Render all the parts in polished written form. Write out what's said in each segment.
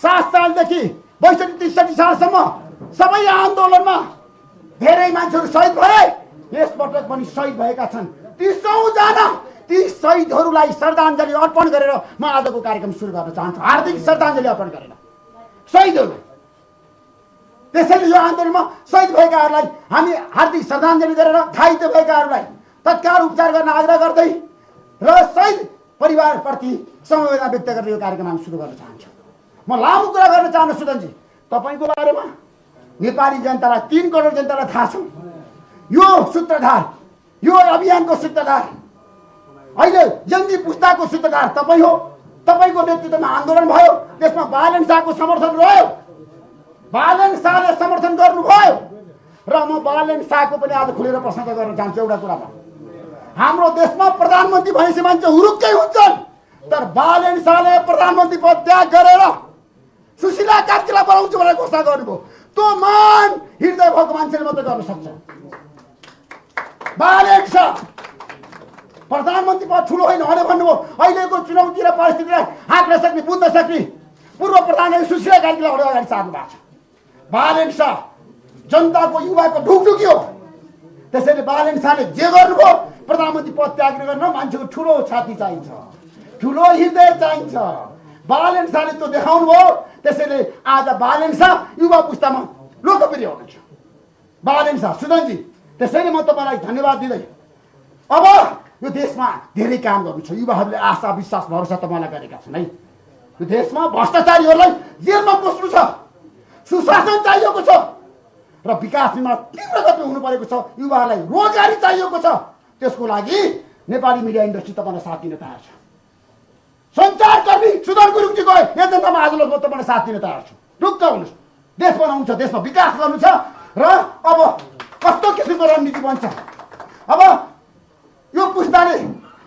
7 सालदेखि 62-63 सालसम्म सबै आन्दोलनमा धेरै मान्छेहरू शहीद भए। यसपटक पनि शहीद भएका छन्। ती 100 जना ती शहीदहरूलाई श्रद्धाञ्जली अर्पण गरेर म आजको कार्यक्रम सुरु गर्न चाहन्छु। हार्दिक श्रद्धाञ्जली अर्पण गरेर शहीदहरू। त्यसैले यो आन्दोलनमा शहीद भएकाहरूलाई हामी हार्दिक श्रद्धाञ्जली गरेर घाइते भएकाहरूलाई तत्काल उपचार गर्न आग्रह गर्दै र शहीद परिवारप्रति समवेदना व्यक्त गरेर यो कार्यक्रम हामी सुरु गर्न चाहन्छौँ। म लामो कुरा गर्न चाहन्छु सुदनजी, तपाईँको बारेमा नेपाली जनतालाई 3 करोड जनतालाई थाहा छ। यो सूत्रधार, यो अभियानको सूत्रधार, अहिले जङ्गी पुस्ताको सूत्रधार तपाईँ हो। तपाईँको नेतृत्वमा आन्दोलन भयो, त्यसमा बालन शाहको समर्थन रह्यो। बालन शाहले समर्थन गर्नुभयो र म बालन शाहको पनि आज खुलेर प्रशंसा गर्न चाहन्छु। एउटा कुरामा हाम्रो देशमा प्रधानमन्त्री भएपछि मान्छे हुरुक्कै हुन्छन्, तर बालन शाहले प्रधानमन्त्री पद त्याग गरेर सुशीला कार्कीलाई बनाउँछु भनेर घोषणा गर्नुभयो। त्यो मान हृदय भएको मान्छेले मात्रै गर्न सक्छ। बालन शाह प्रधानमन्त्री पद ठुलो होइन भने भन्नुभयो। अहिलेको चुनौती र परिस्थितिलाई हाँक्न सक्ने, बुझ्न सक्ने पूर्व प्रधानमन्त्री सुशीला कार्कीलाई अगाडि सार्नु भएको छ। बालन शाह जनताको युवाको ढुकढुकी हो। त्यसैले बालन शाहले जे गर्नुभयो, प्रधानमन्त्री पद त्याग गर्न मान्छेको ठुलो छाती चाहिन्छ, ठुलो हृदय चाहिन्छ। बालन शाहले त्यो देखाउनु भयो। त्यसैले आज बालन शाह युवा पुस्तामा लोकप्रिय हुनुहुन्छ। बालन शाह सुदनजी, त्यसैले म तपाईँलाई धन्यवाद दिँदै अब यो देशमा धेरै काम गर्नु छ। युवाहरूले आशा विश्वास भरोसा तपाईँलाई गरेका छन् है। यो देशमा भ्रष्टाचारीहरूलाई जेलमा पस्नु छ, सुशासन चाहिएको छ र विकास निर्माण तीव्र गतिमा हुनु परेको छ। युवाहरूलाई रोजगारी चाहिएको छ। त्यसको लागि नेपाली मिडिया इन्डस्ट्री तपाईँलाई साथ दिन तयार छ। सञ्चारकर्मी सुदन गुरुङजीको एजेन्डामा आज म तपाईँलाई साथ दिन तयार छु। ढुक्क हुनुहोस्। देश बनाउनु छ, देशमा विकास गर्नु छ र अब कस्तो किसिमको रणनीति बन्छ। अब यो पुस्ताले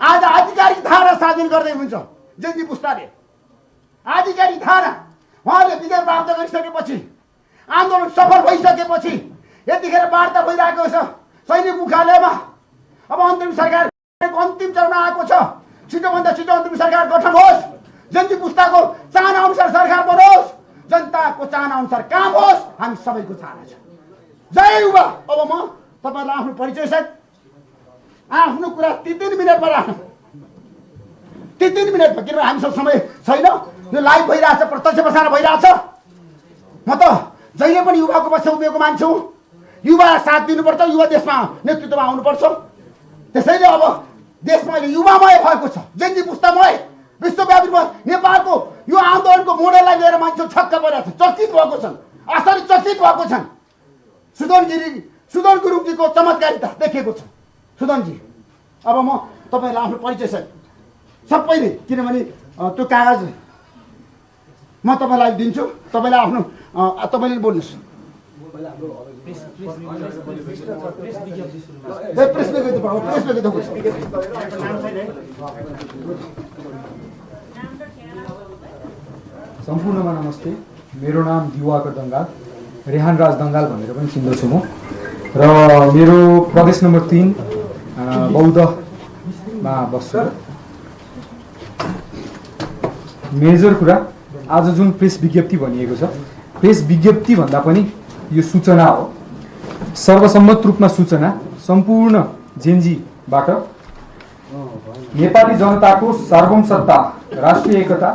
आज आधिकारिक धारा साधन गर्दै हुनुहुन्छ। जङ्गी पुस्ताले आधिकारिक धारा उहाँले विजय प्राप्त गरिसकेपछि, आन्दोलन सफल भइसकेपछि यतिखेर वार्ता भइरहेको छ सैनिक मुख्यालयमा। अब अन्तरिम सरकारको अन्तिम चरण आएको छ। छिटोभन्दा छिटो अन्तरिम सरकार गठन होस्, जङ्गी पुस्ताको चाहना अनुसार सरकार बनोस्, जनताको चाहना अनुसार काम होस्, हामी सबैको चाहना छ। जय युवा। अब म तपाईँलाई आफ्नो परिचय सहित आफ्नो कुरा 3 मिनटमा राख्नु। 3 मिनटमा, किनभने हामीसँग समय छैन। यो लाइभ भइरहेछ, प्रत्यक्ष प्रसारण भइरहेछ। म त जहिले पनि युवाको पक्ष उभिएको मान्छे हुँ। युवा साथ दिनुपर्छ, युवा देशमा नेतृत्वमा आउनुपर्छ। त्यसैले अब देशमा अहिले युवामय भएको छ, जङ्गी पुस्तामय। विश्वव्यापी नेपालको यो आन्दोलनको मोडललाई लिएर मान्छे छक्क परेको छ, चकित भएको छन्, आश्चर्यचकित भएको छन्। सुदन गुरुङजीको चमत्कारिता देखेको छ। सुदनजी, अब म तपाईँलाई आफ्नो परिचय सहित सबैले, किनभने त्यो कागज म तपाईँलाई दिन्छु। तपाईँलाई आफ्नो तपाईँले बोल्नुहोस्। सम्पूर्णमा नमस्ते। मेरो नाम दिवाकर दङ्गाल, रेहान राज दङ्गाल भनेर पनि चिन्दछु म। र मेरो प्रदेश नम्बर 3 बौद्धमा बस्छु। मेजर कुरा आज जुन प्रेस विज्ञप्ति भनिएको छ, प्रेस विज्ञप्ति भन्दा पनि यो सूचना हो। सर्वसम्मत रूपमा सूचना सम्पूर्ण जेनजीबाट नेपाली जनताको सार्वभौमसत्ता, राष्ट्रिय एकता।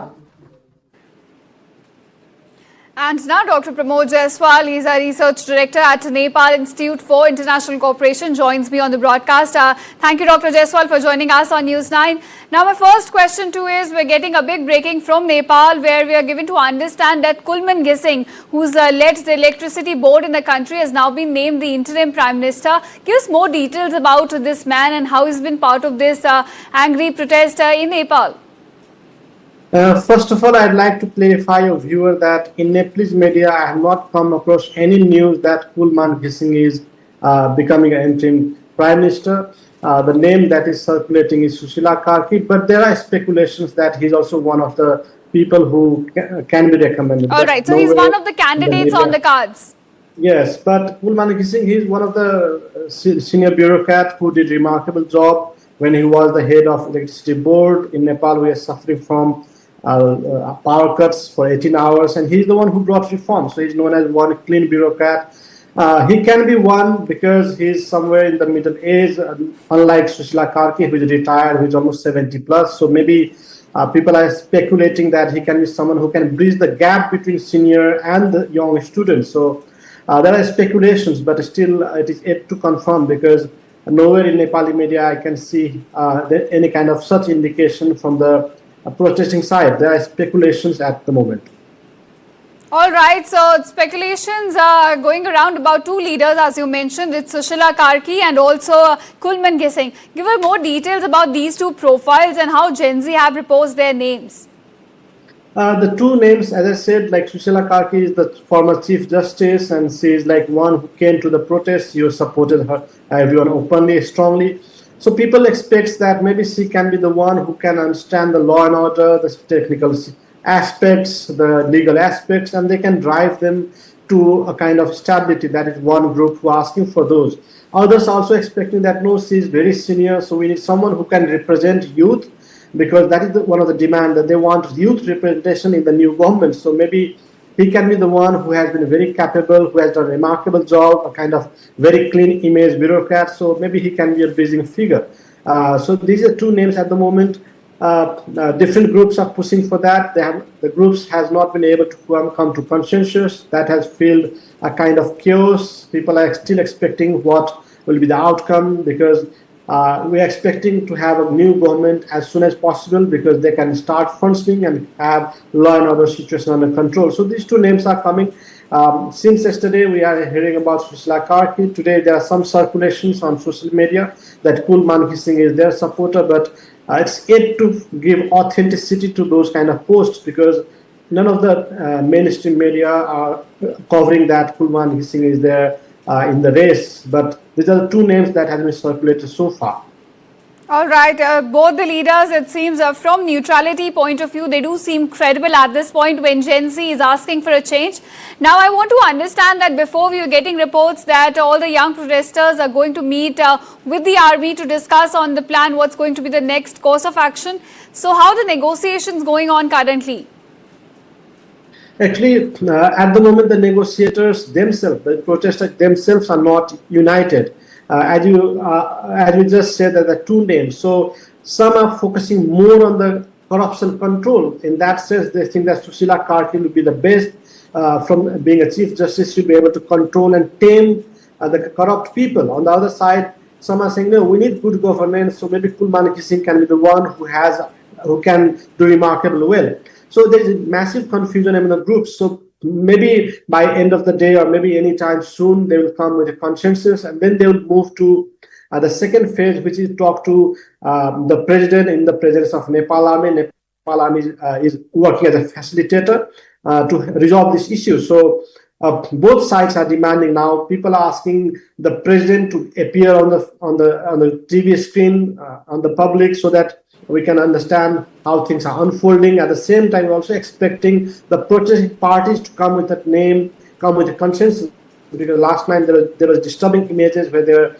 And now Dr. Pramod Jaiswal, he's a research director at Nepal Institute for International Cooperation, joins me on the broadcast. Thank you, Dr. Jaiswal, for joining us on News9. Now, my first question too is, we're getting a big breaking from Nepal, where we are given to understand that Kulman Gising, who's led the electricity board in the country, has now been named the interim prime minister. Give us more details about this man and how he's been part of this angry protest in Nepal. First of all, I'd like to clarify your viewer that in Nepalese media, I have not come across any news that Kulman Gising is becoming an interim prime minister. The name that is circulating is Sushila Karki, but there are speculations that he's also one of the people who can be recommended. All right, so he's one of the candidates on the cards. Yes, but Kulman Gising, he is one of the senior bureaucrats who did remarkable job when he was the head of electricity board. In Nepal, we are suffering from power cuts for 18 hours, and he's the one who brought reform. So he's known as one clean bureaucrat. He can be one because he's somewhere in the middle age, unlike Sushila Karki, who is retired, who is almost 70 plus. So maybe people are speculating that he can be someone who can bridge the gap between senior and the young students. So there are speculations, but still it is yet to confirm, because nowhere in Nepali media I can see any kind of such indication from the protesting side. There are speculations at the moment. All right, so speculations are going around about two leaders, as you mentioned. It's Sushila Karki and also Kulman Gising. Give us more details about these two profiles and how Gen Z have proposed their names. The two names, as I said, like Sushila Karki is the former Chief Justice, and she is like one who came to the protests. You supported her, everyone openly, strongly. So people expect that maybe she can be the one who can understand the law and order, the technical aspects, the legal aspects, and they can drive them to a kind of stability. That is one group who are asking for those. Others also expecting that no, she is very senior, so we need someone who can represent youth, because that is one of the demand, that they want youth representation in the new government. So maybe he can be the one who has been very capable, who has done a remarkable job, a kind of very clean image bureaucrat. So maybe he can be a bridging figure. So these are two names at the moment. Different groups are pushing for that. The groups has not been able to come to consensus. That has filled a kind of chaos. People are still expecting what will be the outcome, because we are expecting to have a new government as soon as possible, because they can start functioning and have law and order situation under control. So these two names are coming. Since yesterday, we are hearing about Sushila Karki. Today, there are some circulations on social media that Kulman Gising is their supporter, but it's yet to give authenticity to those kind of posts, because none of the mainstream media are covering that Kulman Gising is there in the race. But these are the two names that have been circulated so far. All right, both the leaders, it seems from neutrality point of view, they do seem credible at this point when Gen Z is asking for a change. Now, I want to understand that before we were getting reports that all the young protesters are going to meet with the army to discuss on the plan, what's going to be the next course of action. So how are the negotiations going on currently? Actually, at the moment, the negotiators themselves, the protesters themselves are not united. As you just said, that the two names. So some are focusing more on the corruption control. In that sense, they think that Sushila Karki will be the best from being a chief justice to be able to control and tame the corrupt people. On the other side, some are saying no, we need good governance. So maybe Kulman Gising can be the one who can do remarkably well. So there is massive confusion among the groups. So maybe by end of the day, or maybe anytime soon, they will come with a consensus, and then they will move to the second phase, which is talk to the president in the presence of Nepal Army. Nepal Army is working as a facilitator to resolve this issue. So both sides are demanding now. People are asking the president to appear on the TV screen on the public, so that we can understand how things are unfolding. At the same time, we're also expecting the protesting parties to come with a name, come with a consensus. Because last time there was disturbing images where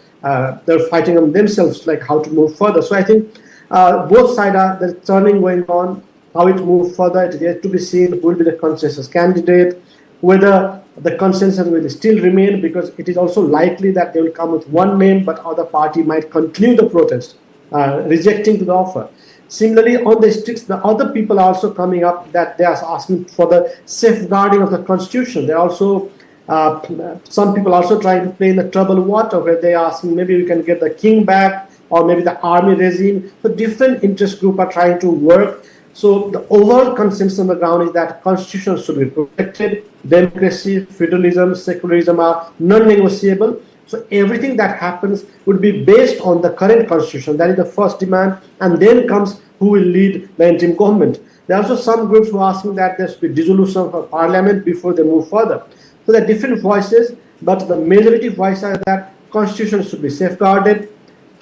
they're fighting on themselves, like how to move further. So I think both sides are there's turning going on. How it moves further, it is yet to be seen. Who will be the consensus candidate? Whether the consensus will still remain, because it is also likely that they will come with one name, but other party might continue the protest, rejecting the offer. Similarly, on the streets, the other people are also coming up that they are asking for the safeguarding of the constitution. They also, some people also trying to play in the troubled water, where they are asking maybe we can get the king back, or maybe the army regime. So different interest groups are trying to work. So the overall consensus on the ground is that constitution should be protected. Democracy, federalism, secularism are non-negotiable. So everything that happens would be based on the current constitution. That is the first demand. And then comes who will lead the interim government. There are also some groups who are asking that there should be dissolution of parliament before they move further. So there are different voices, but the majority voice is that constitution should be safeguarded.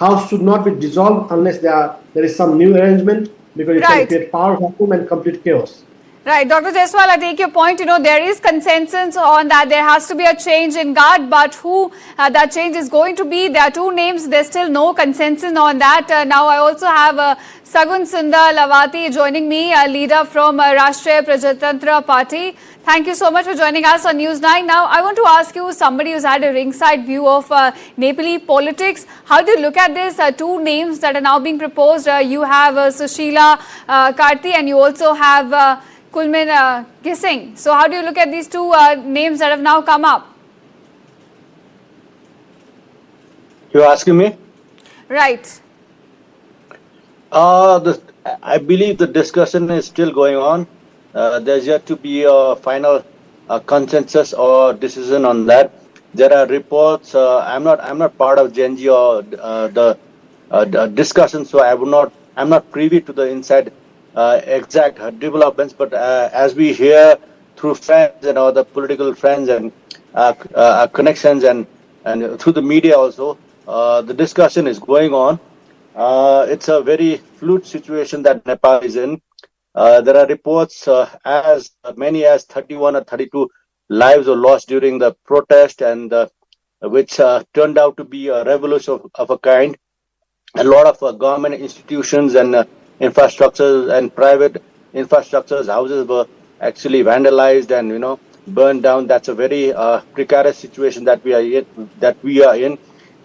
House should not be dissolved unless there is some new arrangement, because it can create power vacuum and complete chaos. Right, Dr. Jaiswal, I take your point. There is consensus on that there has to be a change in guard, but who that change is going to be? There are two names. There's still no consensus on that. Now, I also have Sagun Sundar Lavati joining me, a leader from Rashtriya Prajatantra Party. Thank you so much for joining us on News9. Now, I want to ask you, somebody who's had a ringside view of Nepali politics, how do you look at this? Two names that are now being proposed. You have Sushila Karti and you also have Kulmin Gising. So how do you look at these two names that have now come up? You're asking me? Right. I believe the discussion is still going on. There's yet to be a final consensus or decision on that. There are reports. I'm not part of Genji or the discussion, so I'm not privy to the inside exact developments. But as we hear through friends and other political friends and connections and through the media also, the discussion is going on. It's a very fluid situation that Nepal is in. There are reports as many as 31 or 32 lives were lost during the protest, and which turned out to be a revolution of a kind. A lot of government institutions and infrastructures and private infrastructures, houses were actually vandalized and burned down. That's a very precarious situation that we are in,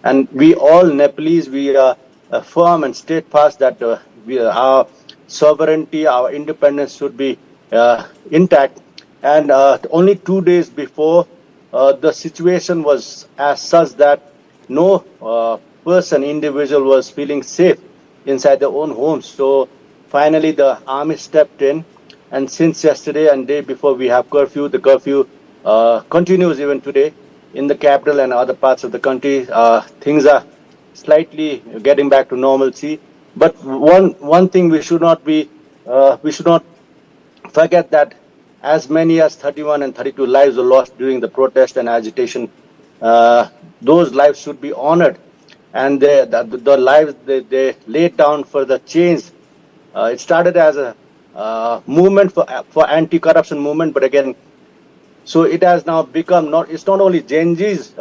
and we all Nepalese, we are firm and steadfast that our sovereignty, our independence should be intact. And only 2 days before, the situation was as such that no individual was feeling safe inside their own homes. So finally the army stepped in, and since yesterday and day before we have curfew. The curfew continues even today in the capital and other parts of the country. Things are slightly getting back to normalcy. But one thing we should not forget, that as many as 31 and 32 lives were lost during the protest and agitation. Those lives should be honored, and the lives they laid down for the change. It started as a movement for anti-corruption movement, but again, so it has now become it's not only Genji's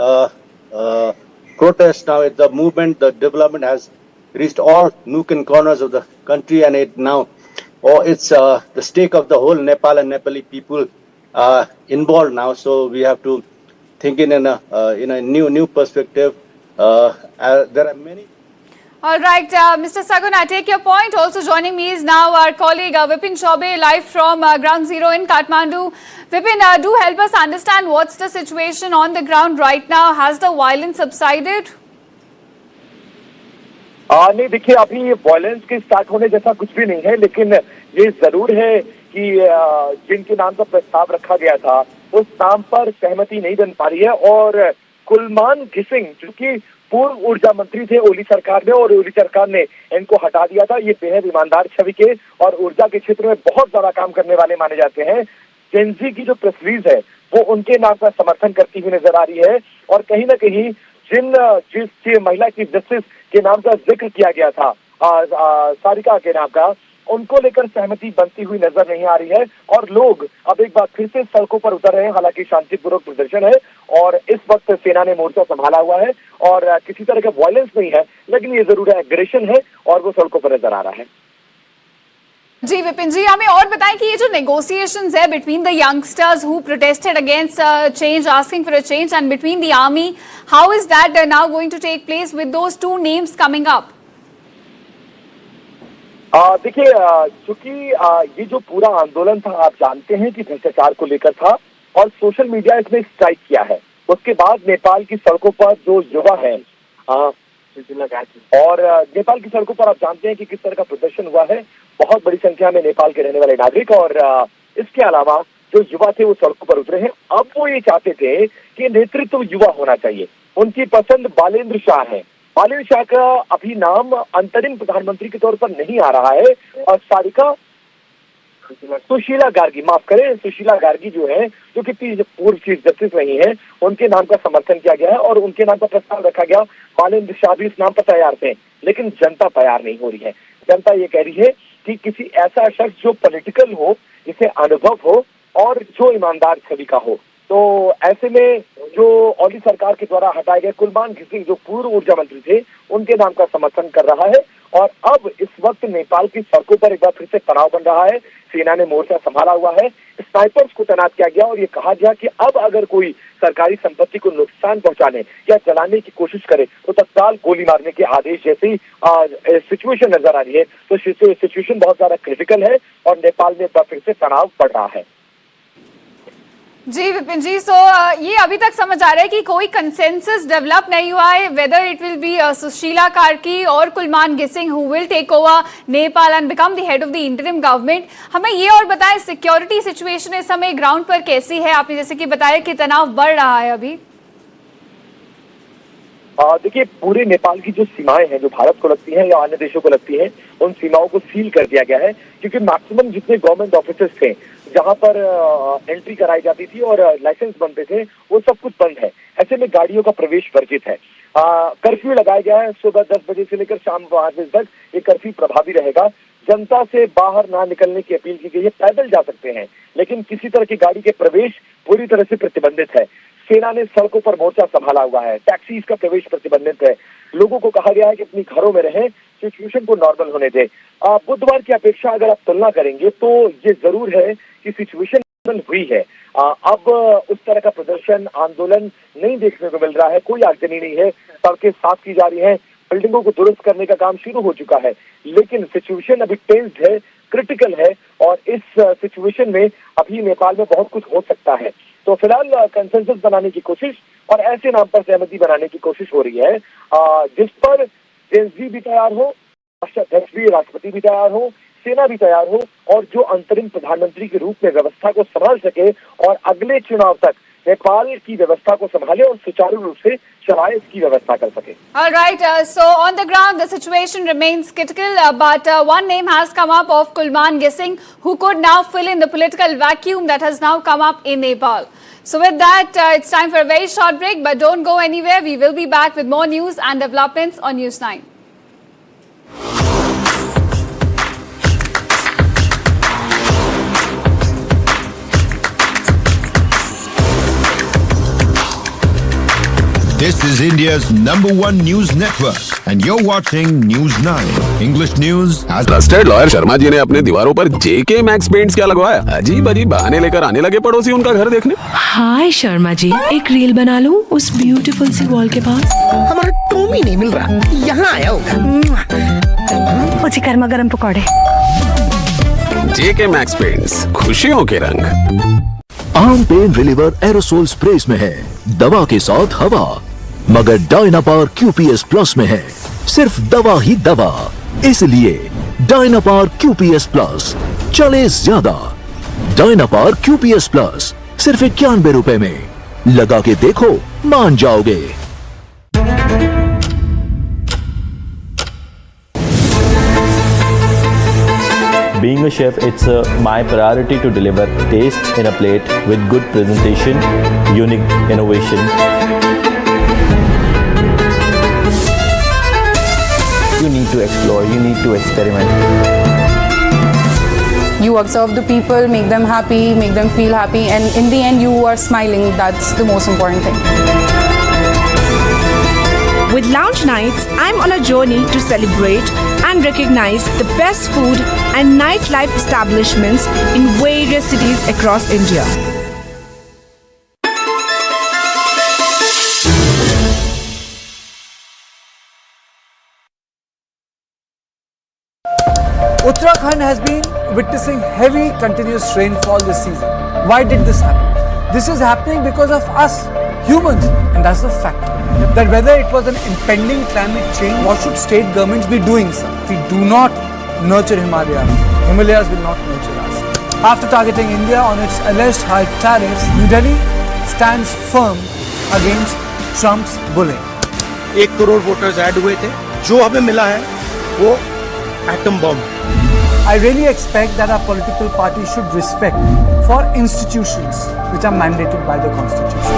protest. Now it's the movement, the development has reached all nook and corners of the country, and it's the stake of the whole Nepal and Nepali people involved now. So we have to think in a new perspective. There are many. All right, Mr. Sagun, I take your point. Also joining me is now our colleague Vipin Chaubey, live from Ground Zero in Kathmandu. Vipin, do help us understand what's the situation on the ground right now. Has the violence subsided? नहीं, देखिए अभी violence के start होने जैसा कुछ भी नहीं है, लेकिन ये जरूर है कि जिनके नाम का प्रस्ताव रखा गया था उस नाम पर सहमति नहीं बन पा रही है। और कुलमान घिसिंग जो कि पूर्व ऊर्जा मंत्री थे ओली सरकार में, और ओली सरकार ने इनको हटा दिया था। ये बेहद ईमानदार छवि के और ऊर्जा के क्षेत्र में बहुत ज्यादा काम करने वाले माने जाते हैं। जेनजी की जो प्रेस रिलीज है वो उनके नाम का समर्थन करती हुई नजर आ रही है, और कहीं ना कहीं जिस महिला चीफ जस्टिस के नाम का जिक्र किया गया था, सारिका के नाम का, उनको लेकर सहमति बनती हुई नजर नहीं आ रही है। और लोग अब एक बार फिर से सड़कों पर उतर रहे हैं। हालांकि शांतिपूर्वक प्रदर्शन है और इस वक्त सेना ने मोर्चा संभाला हुआ है और किसी तरह का वायलेंस नहीं है, लेकिन ये जरूर एग्रेशन है और वो सड़कों पर नजर आ रहा है। जी विपिन जी, हमें और बताएं कि ये जो नेगोशिएशंस है between the youngsters who protested against change, asking for a change, and between the army, how is that now going to take place with those two names coming up? देखिए, चूंकि ये जो पूरा आंदोलन था आप जानते हैं कि भ्रष्टाचार को लेकर था और सोशल मीडिया इसमें स्ट्राइक किया है। उसके बाद नेपाल की सड़कों पर जो युवा है और नेपाल की सड़कों पर आप जानते हैं कि किस तरह का प्रदर्शन हुआ है। बहुत बड़ी संख्या में नेपाल के रहने वाले नागरिक और इसके अलावा जो युवा थे वो सड़कों पर उतरे हैं। अब वो ये चाहते थे कि नेतृत्व युवा होना चाहिए। उनकी पसंद बालेंद्र शाह है। बालेंद्र शाह का अभी नाम अंतरिम प्रधानमंत्री के तौर पर नहीं आ रहा है, और सारिका सुशीला गार्गी, माफ करें, सुशीला गार्गी जो है, जो कि पूर्व चीफ जस्टिस रही है, उनके नाम का समर्थन किया गया है और उनके नाम का प्रस्ताव रखा गया। बालेंद्र शाह भी इस नाम पर तैयार थे, लेकिन जनता तैयार नहीं हो रही है। जनता ये कह रही है कि किसी ऐसा शख्स जो पॉलिटिकल हो जिसे अनुभव हो और जो ईमानदार छवि का हो। तो ऐसे में जो ओली सरकार के द्वारा हटाए गए कुलमान घिसिंग जो पूर्व ऊर्जा मंत्री थे, उनके नाम का समर्थन कर रहा है। और अब इस वक्त नेपाल की सड़कों पर एक बार फिर से तनाव बन रहा है। सेना ने मोर्चा संभाला हुआ है, स्नाइपर्स को तैनात किया गया और ये कहा गया कि अब अगर कोई सरकारी संपत्ति को नुकसान पहुंचाने या जलाने की कोशिश करे तो तत्काल गोली मारने के आदेश जैसी सिचुएशन नजर आ रही है। तो सिचुएशन बहुत ज्यादा क्रिटिकल है और नेपाल में एक बार फिर से तनाव बढ़ रहा है। जी विपिन जी, सो ये अभी तक समझ आ रहा है कि कोई कंसेंसस डेवलप नहीं हुआ है whether it will be Sushila Karki और Kulman Ghising who will take over Nepal and become the head of the interim government. हमें ये और बताएं सिक्योरिटी सिचुएशन इस समय ग्राउंड पर कैसी है? आपने जैसे कि बताया कि तनाव बढ़ रहा है अभी। देखिए, पूरे नेपाल की जो सीमाएं हैं जो भारत को लगती हैं या अन्य देशों को लगती हैं, उन सीमाओं को सील कर दिया गया है क्योंकि मैक्सिमम जितने गवर्नमेंट ऑफिसर्स थे जहां पर एंट्री कराई जाती थी और लाइसेंस बनते थे, वो सब कुछ बंद है। ऐसे में गाड़ियों का प्रवेश वर्जित है। कर्फ्यू लगाया गया है, सुबह 10 बजे से लेकर शाम 5 बजे तक ये कर्फ्यू प्रभावी रहेगा। जनता से बाहर ना निकलने की अपील की गई है। पैदल जा सकते हैं लेकिन किसी तरह की गाड़ी के प्रवेश पूरी तरह से प्रतिबंधित है। सेना ने सड़कों पर मोर्चा संभाला हुआ है, टैक्सीज का प्रवेश प्रतिबंधित है। लोगों को कहा गया है कि अपनी घरों में रहें, सिचुएशन को नॉर्मल होने दें। बुधवार की अपेक्षा अगर आप तुलना करेंगे तो ये जरूर है कि सिचुएशन नॉर्मल हुई है। अब उस तरह का प्रदर्शन आंदोलन नहीं देखने को मिल रहा है, कोई आगजनी नहीं है। सड़कें साफ की जा रही हैं, बिल्डिंगों को दुरुस्त करने का काम शुरू हो चुका है, लेकिन सिचुएशन अभी टेंस्ड है, क्रिटिकल है और इस सिचुएशन में अभी नेपाल में बहुत कुछ हो सकता है। तो फिलहाल कंसेंसस बनाने की कोशिश और ऐसे नाम पर सहमति बनाने की कोशिश हो रही है जिस पर जेएनजी भी तैयार हो, राष्ट्राध्यक्ष भी, राष्ट्रपति भी तैयार हो, सेना भी तैयार हो और जो अंतरिम प्रधानमंत्री के रूप में व्यवस्था को संभाल सके और अगले चुनाव तक नेपाल की व्यवस्था को संभाले और सुचारू रूप से चलाए, इसकी व्यवस्था कर सके। All right, so on the ground the situation remains critical, but one name has come up of Kulman Gising, who could now fill in the political vacuum that has now come up in Nepal. So with that, it's time for a very short break, but don't go anywhere. We will be back with more news and developments on News9. This is India's #1 news network and you're watching News9. English news as trusted lawyer Sharma ji ने अपने दीवारों पर जेके max paints क्या लगवाया? अजीब अजीब बहाने लेकर आने लगे पड़ोसी उनका घर देखने। हाय शर्मा जी, एक रील बना लूं उस ब्यूटीफुल सी वॉल के पास। हमारा टॉमी नहीं मिल रहा, यहाँ आया होगा। मुझे गर्मा गर्म पकौड़े। जेके मैक्स पेंट्स, खुशियों के रंग। आम पेन रिलीवर एरोसोल स्प्रेस में है, दवा के साथ हवा, मगर डायनापार QPS प्लस में है सिर्फ दवा ही दवा। इसलिए डायनापार QPS प्लस चले ज्यादा। डायनापार QPS प्लस सिर्फ 91 रुपए में, लगा के देखो मान जाओगे। Being a chef, it's my priority to deliver taste in a plate with good presentation, unique innovation. You need to explore, you need to experiment. You observe the people, make them happy, make them feel happy, and in the end you are smiling. That's the most important thing. With lounge nights, I'm on a journey to celebrate and recognize the best food and nightlife establishments in various cities across India. Uttarakhand has been witnessing heavy continuous rainfall this season. Why did this happen? This is happening because of us humans, and that's the fact. That whether it was an impending climate change, what should state governments be doing, sir? If we do not nurture Himalayas will not nurture us. After targeting India on its alleged high tariffs, New Delhi stands firm against Trump's bullying. 1 crore voters add हुए थे, जो हमें मिला है वो atom bomb. I really expect that our political parties should respect for institutions which are mandated by the Constitution.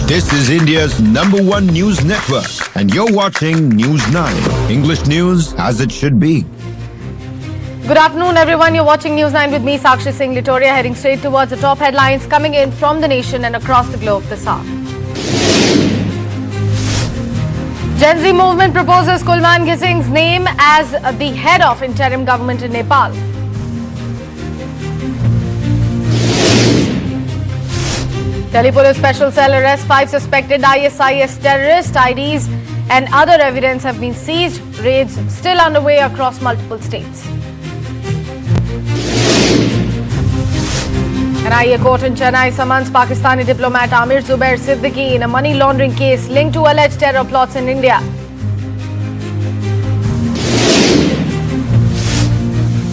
This is India's #1 news network, and you're watching News 9. English news as it should be. Good afternoon, everyone. You're watching News 9 with me, Sakshi Singh Litoria, heading straight towards the top headlines coming in from the nation and across the globe this hour. Gen Z movement proposes Kulman Gising's name as the head of interim government in Nepal. Delhi Police Special Cell arrests 5 suspected ISIS terrorists. IDs and other evidence have been seized. Raids still underway across multiple states. An IA court in Chennai summons Pakistani diplomat Amir Zubair Siddiqui in a money laundering case linked to alleged terror plots in India.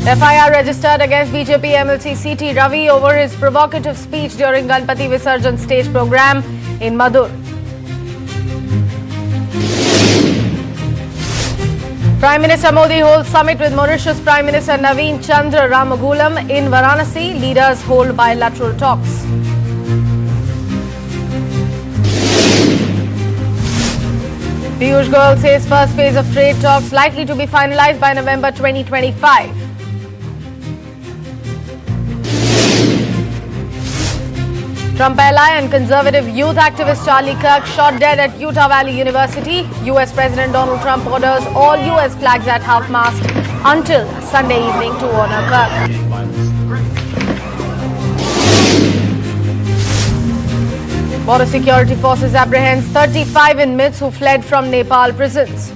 FIR registered against BJP MLC CT Ravi over his provocative speech during Ganpati Visarjan stage program in Madur. Prime Minister Modi holds summit with Mauritius Prime Minister Naveen Chandra Ramagulam in Varanasi. Leaders hold bilateral talks. Piyush Goyal says first phase of trade talks likely to be finalized by November 2025. Trump ally and conservative youth activist Charlie Kirk shot dead at Utah Valley University. US President Donald Trump orders all US flags at half-mast until Sunday evening to honor Kirk. Border security forces apprehends 35 inmates who fled from Nepal prisons.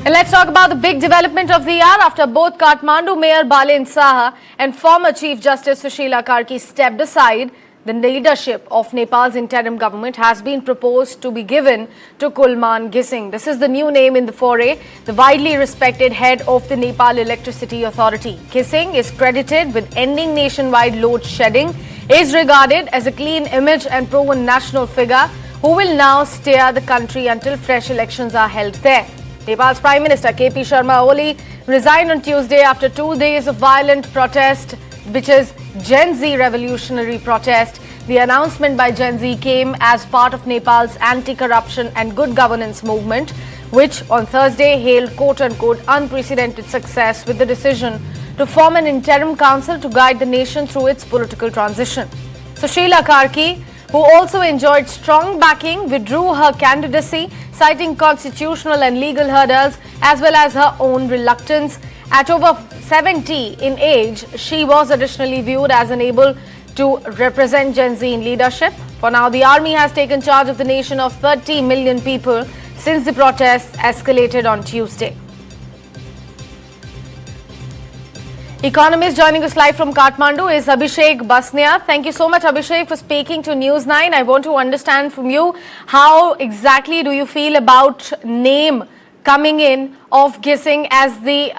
And let's talk about the big development of the hour after both Kathmandu Mayor Balen Saha and former Chief Justice Sushila Karki stepped aside. The leadership of Nepal's interim government has been proposed to be given to Kulman Gising. This is the new name in the foray, the widely respected head of the Nepal Electricity Authority. Gising is credited with ending nationwide load shedding, is regarded as a clean image and proven national figure who will now steer the country until fresh elections are held there. Nepal's Prime Minister KP Sharma Oli resigned on Tuesday after 2 days of violent protest, which is Gen Z revolutionary protest. The announcement by Gen Z came as part of Nepal's anti-corruption and good governance movement, which on Thursday hailed quote-unquote unprecedented success with the decision to form an interim council to guide the nation through its political transition. Sushila Karki, who also enjoyed strong backing, withdrew her candidacy, citing constitutional and legal hurdles as well as her own reluctance. At over 70 in age, she was additionally viewed as unable to represent Gen Z in leadership. For now, the army has taken charge of the nation of 30 million people since the protests escalated on Tuesday. Economist joining us live from Kathmandu is Abhishek Basnia. Thank you so much, Abhishek, for speaking to News 9. I want to understand from you, how exactly do you feel about name coming in of Gising as the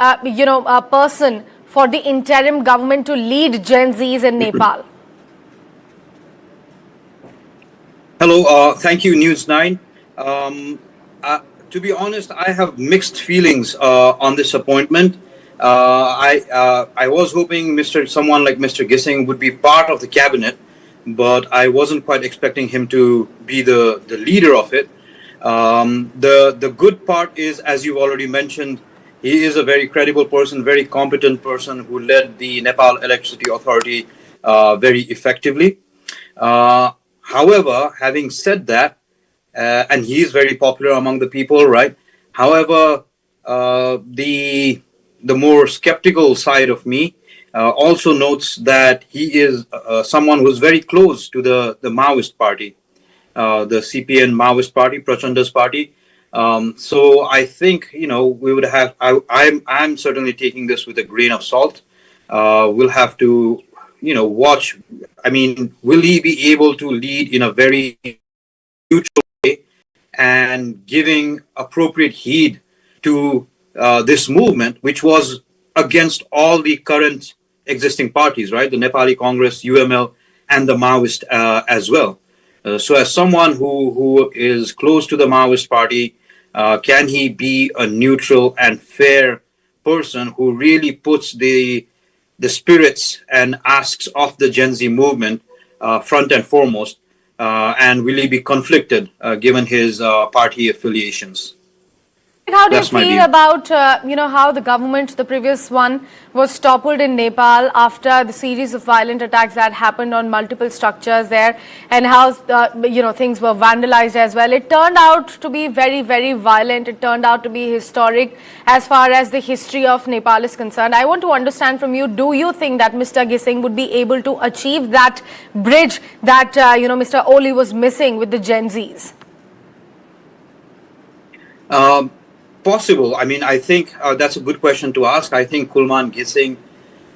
person for the interim government to lead Gen Zs in Nepal? Hello, thank you, News 9. To be honest, I have mixed feelings on this appointment. I was hoping someone like Mr. Gising would be part of the cabinet, but I wasn't quite expecting him to be the leader of it. The good part is, as you already mentioned, he is a very credible person, very competent person who led the Nepal Electricity Authority very effectively. However, having said that, and he is very popular among the people, right? However, the more skeptical side of me also notes that he is someone who is very close to the Maoist party, the CPN Maoist party, Prachanda's party. So I think, we would have, I'm certainly taking this with a grain of salt. We'll have to, watch. I mean, will he be able to lead in a very neutral way and giving appropriate heed to this movement, which was against all the current existing parties, right? The Nepali Congress, UML, and the Maoist as well. So as someone who is close to the Maoist party, can he be a neutral and fair person who really puts the the spirits and asks of the Gen Z movement front and foremost, and will he be conflicted given his party affiliations? How do you That's my feel view. about, how the government, the previous one, was toppled in Nepal after the series of violent attacks that happened on multiple structures there, and how, things were vandalized as well? It turned out to be very, very violent. It turned out to be historic as far as the history of Nepal is concerned. I want to understand from you, do you think that Mr. Gising would be able to achieve that bridge that, Mr. Oli was missing with the Gen Zs? Possible. I mean, I think that's a good question to ask. I think Kulman Gising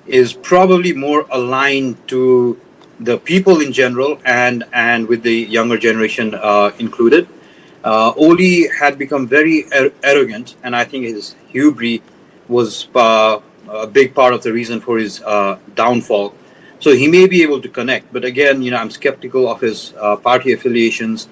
is probably more aligned to the people in general and with the younger generation included. Oli had become very arrogant, and I think his hubris was a big part of the reason for his downfall. So he may be able to connect, but again, I'm skeptical of his party affiliations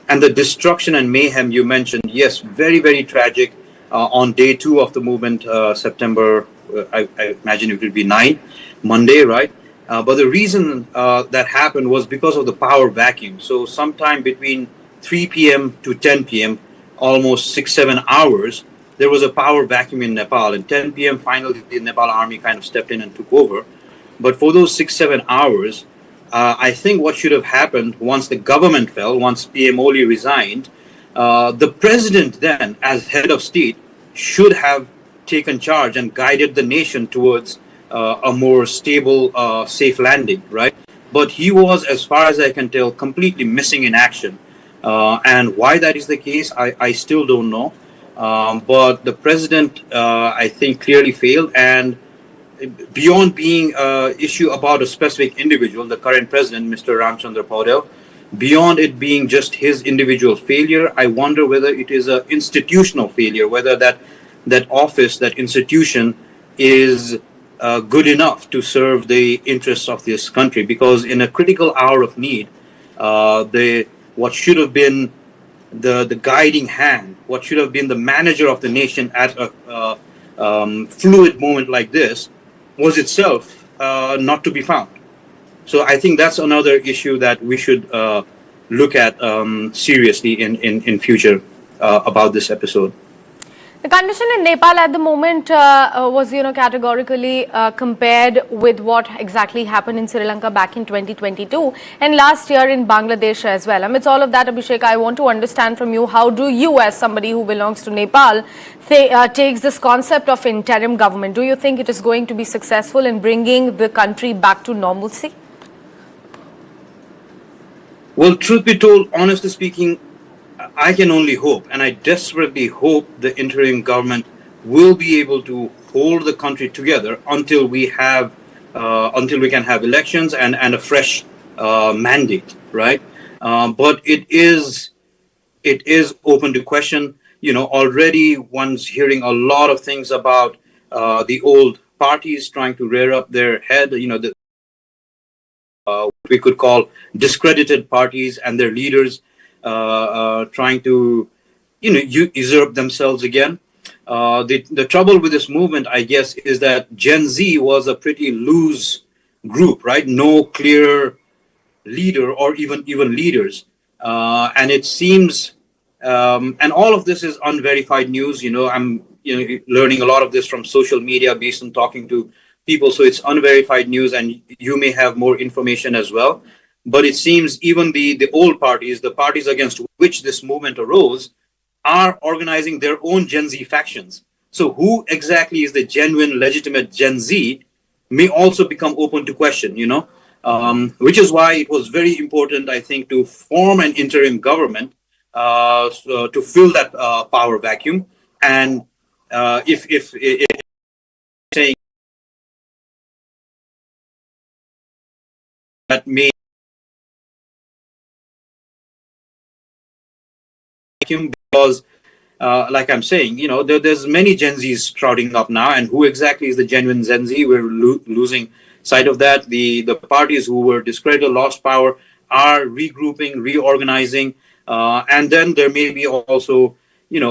and the destruction and mayhem you mentioned. Yes, very, very tragic. On day 2 of the movement, September, I imagine it will be 9, Monday, right? But the reason that happened was because of the power vacuum. So sometime between 3 p.m. to 10 p.m., almost 6-7 hours, there was a power vacuum in Nepal. And 10 p.m., finally, the Nepal army kind of stepped in and took over. But for those 6-7 hours, I think what should have happened once the government fell, once PM Oli resigned, the president then, as head of state, should have taken charge and guided the nation towards a more stable, safe landing, right? But he was, as far as I can tell, completely missing in action. And why that is the case, I still don't know. But the president, I think, clearly failed. And beyond being an issue about a specific individual, the current president, Mr. Ramchandra Paudel, beyond it being just his individual failure, I wonder whether it is an institutional failure, whether that office, that institution is good enough to serve the interests of this country. Because in a critical hour of need, what should have been the guiding hand, what should have been the manager of the nation at a fluid moment like this, was itself not to be found. So I think that's another issue that we should look at seriously in future about this episode. The condition in Nepal at the moment was, categorically compared with what exactly happened in Sri Lanka back in 2022 and last year in Bangladesh as well. Amidst all of that, Abhishek, I want to understand from you, how do you, as somebody who belongs to Nepal, takes this concept of interim government? Do you think it is going to be successful in bringing the country back to normalcy? Well, truth be told, honestly speaking, I can only hope, and I desperately hope the interim government will be able to hold the country together until we can have elections and a fresh mandate, right? But it is open to question. Already one's hearing a lot of things about the old parties trying to rear up their head. We could call discredited parties and their leaders trying to, usurp themselves again. The trouble with this movement, I guess, is that Gen Z was a pretty loose group, right? No clear leader or even leaders. And it seems, and all of this is unverified news. I'm learning a lot of this from social media based on talking to people. So it's unverified news, and you may have more information as well. But it seems even the old parties, the parties against which this movement arose, are organizing their own Gen Z factions. So who exactly is the genuine, legitimate Gen Z may also become open to question, which is why it was very important, I think, to form an interim government to fill that power vacuum. And if saying that may because like I'm saying, there's many Gen Zs sprouting up now, and who exactly is the genuine Gen Z? We're losing sight of that. The parties who were discredited, lost power, are regrouping, reorganizing, and then there may be also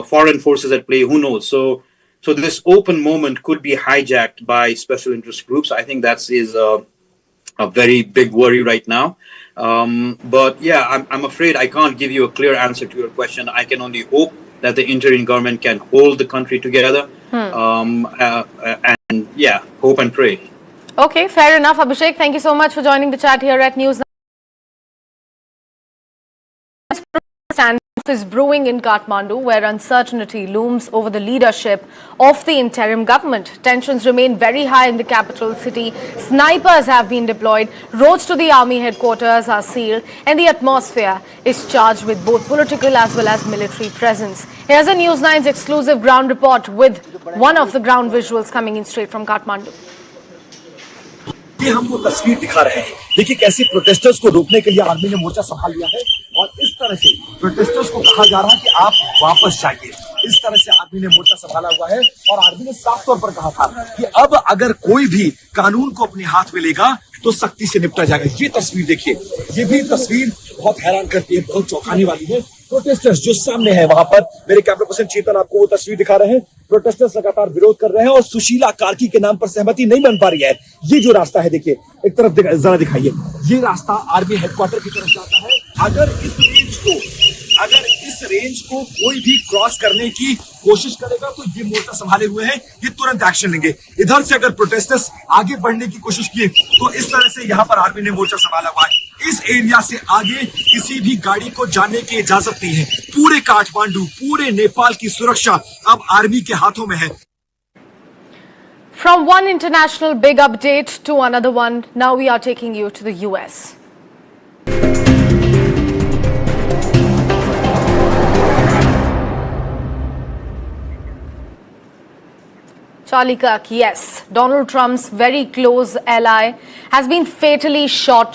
foreign forces at play. Who knows? So So this open moment could be hijacked by special interest groups. I think that is a very big worry right now. But yeah, I'm afraid I can't give you a clear answer to your question. I can only hope that the interim government can hold the country together. And yeah, hope and pray. Okay, fair enough. Abhishek, thank you so much for joining the chat here at News9. Standoff is brewing in Kathmandu, where uncertainty looms over the leadership of the interim government. Tensions remain very high in the capital city. Snipers have been deployed. Roads to the army headquarters are sealed, and the atmosphere is charged with both political as well as military presence. Here's a News9's exclusive ground report with one of the ground visuals coming in straight from Kathmandu. ये हमको तस्वीर दिखा रहे हैं। देखिए कैसे protesters को रोकने के लिए आर्मी ने मोर्चा संभाल लिया है और इस तरह से प्रोटेस्टर्स को कहा जा रहा है कि आप वापस जाइए। इस तरह से आर्मी ने मोर्चा संभाला हुआ है और आर्मी ने साफ तौर पर कहा था कि अब अगर कोई भी कानून को अपने हाथ में लेगा तो सख्ती से निपटा जाएगा। ये तस्वीर देखिए, ये भी तस्वीर बहुत हैरान करती है, बहुत चौंकाने वाली है। प्रोटेस्टर्स जो सामने है वहां पर, मेरे कैमरा पर्सन चेतन आपको वो तस्वीर दिखा रहे हैं। प्रोटेस्टर्स लगातार विरोध कर रहे हैं और सुशीला कार्की के नाम पर सहमति नहीं बन पा रही है। ये जो रास्ता है देखिए, एक तरफ जरा दिखाइए, ये रास्ता आर्मी हेडक्वार्टर की तरफ जाता है। अगर इस रेंज को कोई भी क्रॉस करने की कोशिश करेगा तो ये मोर्चा संभाले हुए हैं, ये तुरंत एक्शन लेंगे। इधर से अगर प्रोटेस्टर्स आगे बढ़ने की कोशिश किए तो इस तरह से यहाँ पर आर्मी ने मोर्चा संभाला हुआ है। इस एरिया से आगे किसी भी गाड़ी को जाने की इजाजत नहीं है। पूरे काठमांडू, पूरे नेपाल की सुरक्षा अब आर्मी के हाथों में है। From one international big update to another one, now we are taking you to the US. Charlie Kirk, yes, Donald Trump's very close ally, has been fatally shot